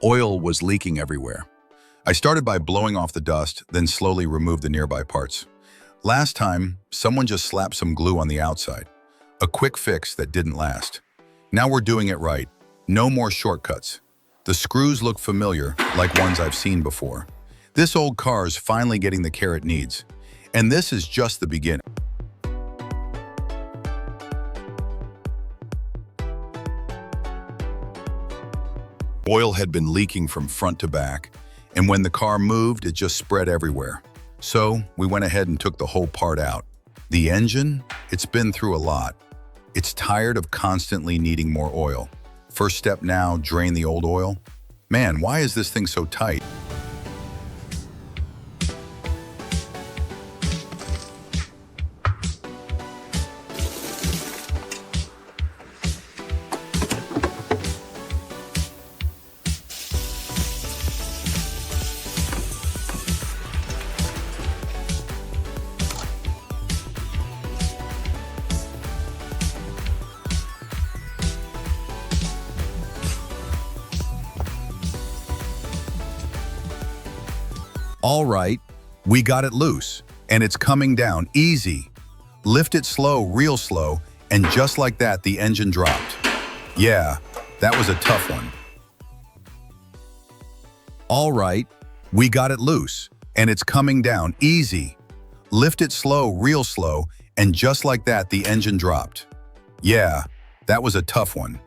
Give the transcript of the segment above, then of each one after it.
Oil was leaking everywhere. I started by blowing off the dust, then slowly removed the nearby parts. Last time, someone just slapped some glue on the outside. A quick fix that didn't last. Now we're doing it right. No more shortcuts. The screws look familiar, like ones I've seen before. This old car's finally getting the care it needs. And this is just the beginning. Oil had been leaking from front to back, and when the car moved, it just spread everywhere. So we went ahead and took the whole part out. The engine, it's been through a lot. It's tired of constantly needing more oil. First step now, drain the old oil. Man, why is this thing so tight? All right, we got it loose, and it's coming down easy. Lift it slow, real slow, and just like that, the engine dropped. Yeah, that was a tough one. All right, we got it loose, and it's coming down easy. Lift it slow, real slow, and just like that, the engine dropped. Yeah, that was a tough one.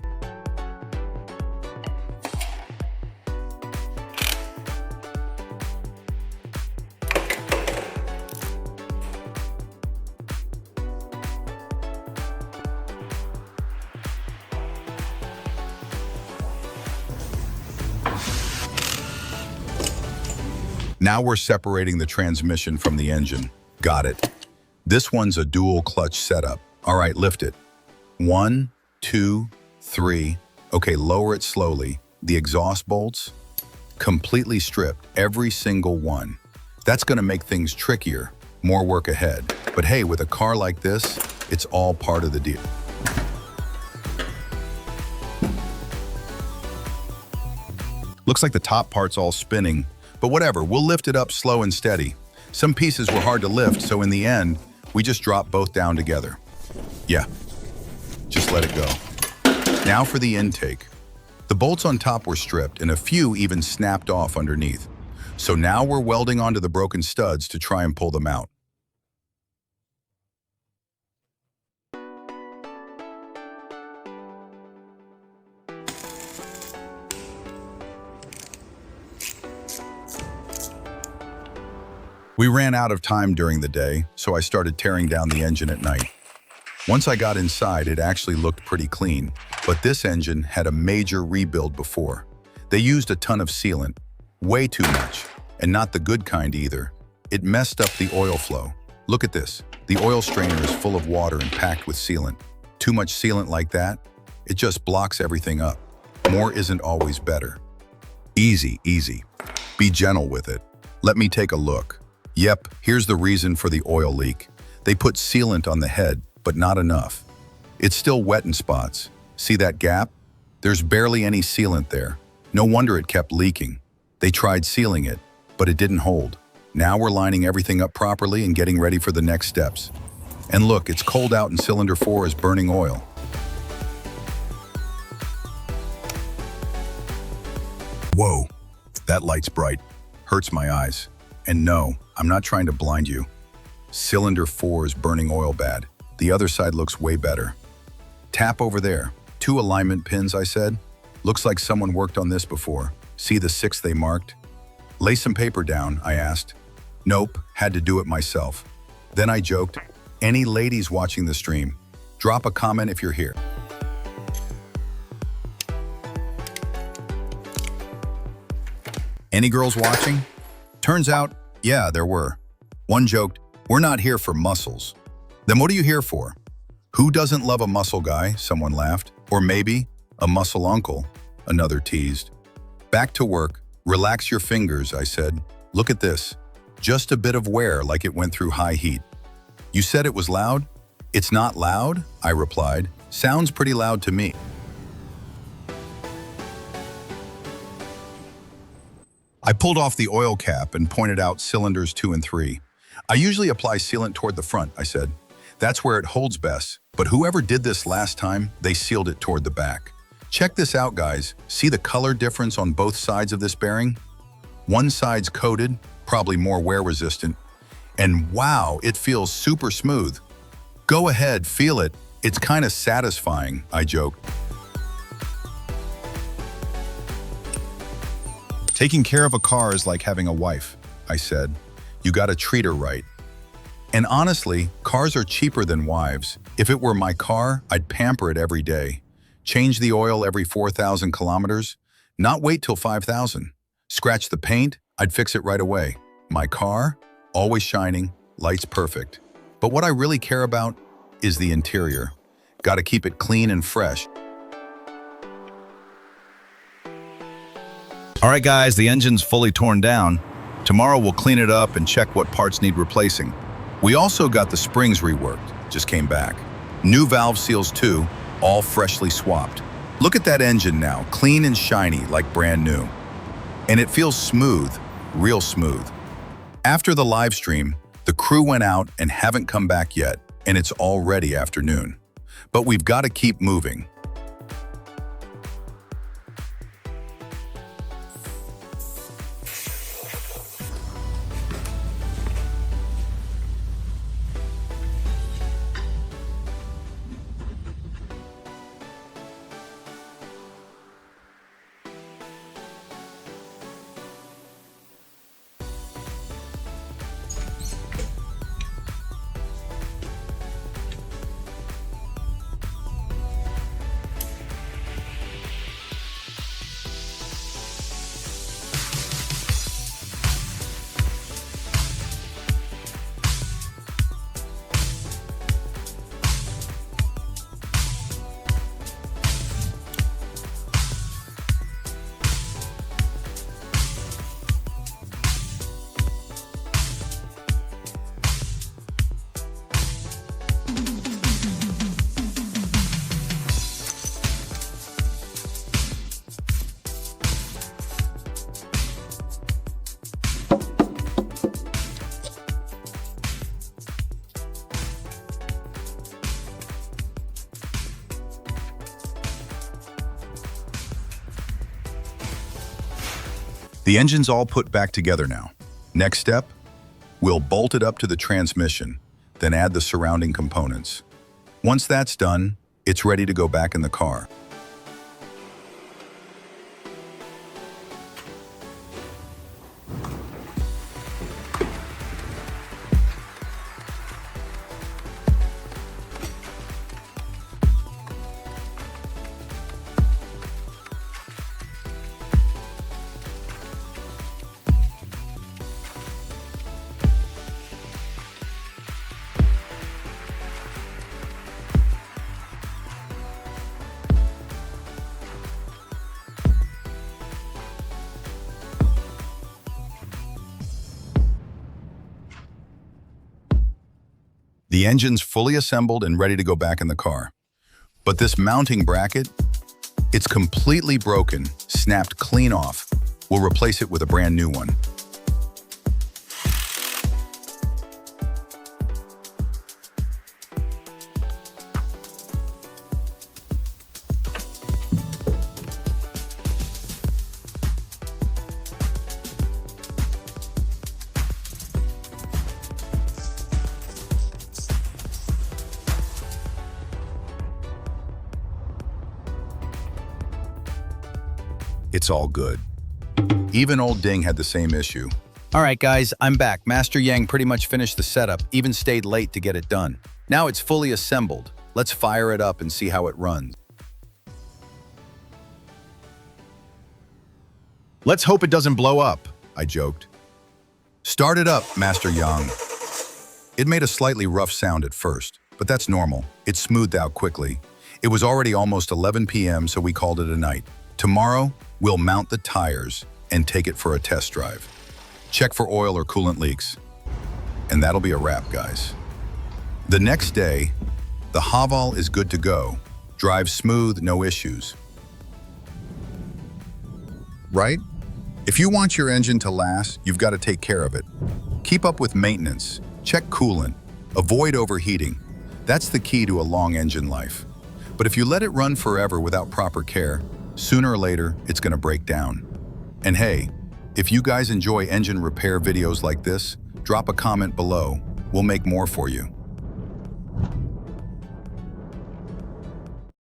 Now we're separating the transmission from the engine. Got it. This one's a dual clutch setup. All right, lift it. 1, 2, 3. Okay, lower it slowly. The exhaust bolts, completely stripped, every single one. That's gonna make things trickier, more work ahead. But hey, with a car like this, it's all part of the deal. Looks like the top part's all spinning. But whatever, we'll lift it up slow and steady. Some pieces were hard to lift, so in the end, we just dropped both down together. Yeah, just let it go. Now for the intake. The bolts on top were stripped and a few even snapped off underneath. So now we're welding onto the broken studs to try and pull them out. We ran out of time during the day, so I started tearing down the engine at night. Once I got inside, it actually looked pretty clean, but this engine had a major rebuild before. They used a ton of sealant, way too much, and not the good kind either. It messed up the oil flow. Look at this. The oil strainer is full of water and packed with sealant. Too much sealant like that, it just blocks everything up. More isn't always better. Easy, easy. Be gentle with it. Let me take a look. Yep, here's the reason for the oil leak. They put sealant on the head, but not enough. It's still wet in spots. See that gap? There's barely any sealant there. No wonder it kept leaking. They tried sealing it, but it didn't hold. Now we're lining everything up properly and getting ready for the next steps. And look, it's cold out and cylinder 4 is burning oil. Whoa, that light's bright. Hurts my eyes. And no, I'm not trying to blind you. Cylinder 4 is burning oil bad. The other side looks way better. Tap over there. 2 alignment pins, I said. Looks like someone worked on this before. See the 6 they marked? Lay some paper down, I asked. Nope, had to do it myself. Then I joked, any ladies watching the stream, drop a comment if you're here. Any girls watching? Turns out, yeah, there were. One joked, we're not here for muscles. Then what are you here for? Who doesn't love a muscle guy? Someone laughed. Or maybe a muscle uncle, another teased. Back to work. Relax your fingers, I said. Look at this. Just a bit of wear like it went through high heat. You said it was loud? It's not loud, I replied. Sounds pretty loud to me. I pulled off the oil cap and pointed out cylinders 2 and 3. I usually apply sealant toward the front, I said. That's where it holds best, but whoever did this last time, they sealed it toward the back. Check this out, guys. See the color difference on both sides of this bearing? One side's coated, probably more wear resistant, and wow, it feels super smooth. Go ahead, feel it. It's kind of satisfying, I joked. Taking care of a car is like having a wife, I said. You gotta treat her right. And honestly, cars are cheaper than wives. If it were my car, I'd pamper it every day. Change the oil every 4,000 kilometers, not wait till 5,000. Scratch the paint, I'd fix it right away. My car, always shining, lights perfect. But what I really care about is the interior. Gotta keep it clean and fresh. All right, guys, the engine's fully torn down. Tomorrow we'll clean it up and check what parts need replacing. We also got the springs reworked, just came back. New valve seals too, all freshly swapped. Look at that engine now, clean and shiny like brand new. And it feels smooth, real smooth. After the live stream, the crew went out and haven't come back yet, and it's already afternoon. But we've got to keep moving. The engine's all put back together now. Next step, we'll bolt it up to the transmission, then add the surrounding components. Once that's done, it's ready to go back in the car. The engine's fully assembled and ready to go back in the car. But this mounting bracket, it's completely broken, snapped clean off. We'll replace it with a brand new one. It's all good. Even old Ding had the same issue. All right, guys, I'm back. Master Yang pretty much finished the setup, even stayed late to get it done. Now it's fully assembled. Let's fire it up and see how it runs. Let's hope it doesn't blow up, I joked. Start it up, Master Yang. It made a slightly rough sound at first, but that's normal. It smoothed out quickly. It was already almost 11 p.m., so we called it a night. Tomorrow, we'll mount the tires and take it for a test drive. Check for oil or coolant leaks. And that'll be a wrap, guys. The next day, the Haval is good to go. Drive smooth, no issues. Right? If you want your engine to last, you've got to take care of it. Keep up with maintenance, check coolant, avoid overheating. That's the key to a long engine life. But if you let it run forever without proper care, sooner or later, it's going to break down. And hey, if you guys enjoy engine repair videos like this, drop a comment below. We'll make more for you.